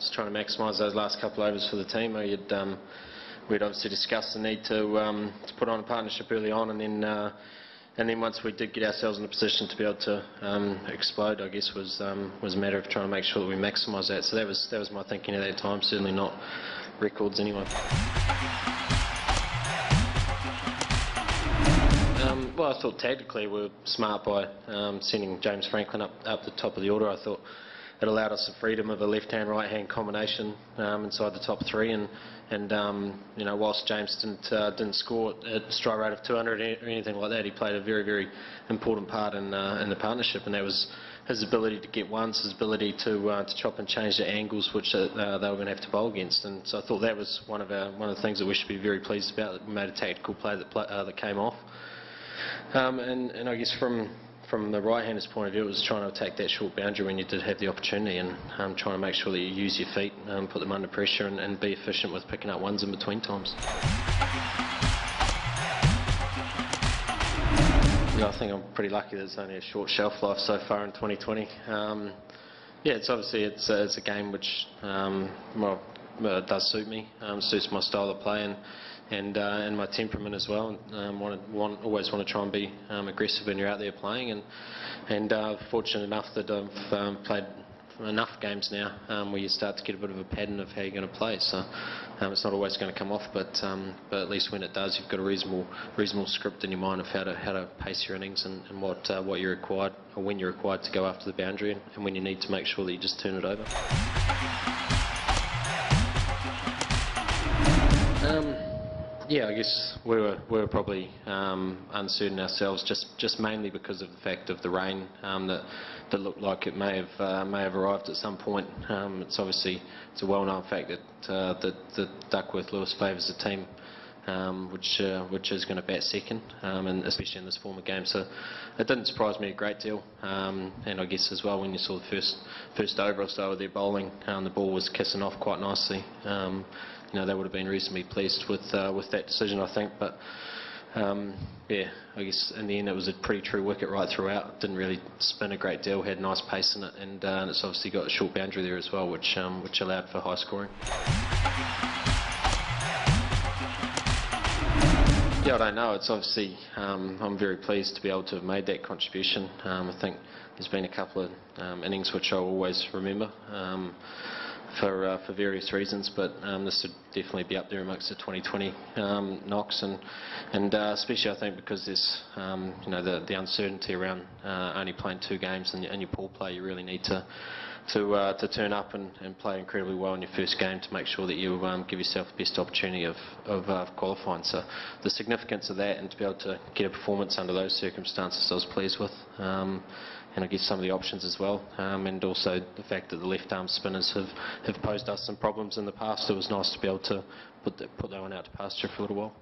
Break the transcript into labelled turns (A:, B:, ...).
A: just trying to maximise those last couple of overs for the team. We'd obviously discussed the need to put on a partnership early on, and then once we did get ourselves in a position to be able to explode, I guess was a matter of trying to make sure that we maximise that. So that was my thinking at that time. Certainly not records anyway. Well, I thought tactically we were smart by sending James Franklin up the top of the order. I thought it allowed us the freedom of a left-hand, right-hand combination inside the top three, and you know, whilst James didn't score at a strike rate of 200 or anything like that, he played a very, very important part in the partnership, and that was his ability to get ones, his ability to chop and change the angles which they were going to have to bowl against. And so I thought that was one of the things that we should be very pleased about, that we made a tactical play that came off. And I guess from the right-hander's point of view, it was trying to attack that short boundary when you did have the opportunity, and trying to make sure that you use your feet, put them under pressure, and be efficient with picking up ones in between times. Yeah, I think I'm pretty lucky that it's only a short shelf life so far in 2020. Yeah, it's obviously it's a game which well, it does suit me, suits my style of play, and my temperament as well. Always want to try and be aggressive when you're out there playing, and fortunate enough that I've played enough games now where you start to get a bit of a pattern of how you're going to play. So it's not always going to come off, but at least when it does, you've got a reasonable script in your mind of how to pace your innings, and what you're required, or when you're required to go after the boundary, and when you need to make sure that you just turn it over. Yeah, I guess we were probably uncertain ourselves, just mainly because of the fact of the rain that looked like it may have arrived at some point. It's a well-known fact that Duckworth Lewis favours a team which is going to bat second, and especially in this form of game. So it didn't surprise me a great deal, and I guess as well when you saw the first over or so of their bowling, the ball was kissing off quite nicely. You know, they would have been reasonably pleased with that decision, I think. But yeah, I guess in the end it was a pretty true wicket right throughout. It didn't really spin a great deal, had nice pace in it, and it's obviously got a short boundary there as well, which allowed for high scoring. Yeah, I don't know. It's obviously I'm very pleased to be able to have made that contribution. I think there's been a couple of innings which I'll always remember. For various reasons, but this would definitely be up there amongst the 2020 knocks, and especially I think because there's you know, the uncertainty around only playing 2 games, and your pool play, you really need to turn up and play incredibly well in your first game to make sure that you give yourself the best opportunity of qualifying. So the significance of that, and to be able to get a performance under those circumstances, I was pleased with. And I guess some of the options as well, and also the fact that the left-arm spinners have posed us some problems in the past. It was nice to be able to put that one out to pasture for a little while.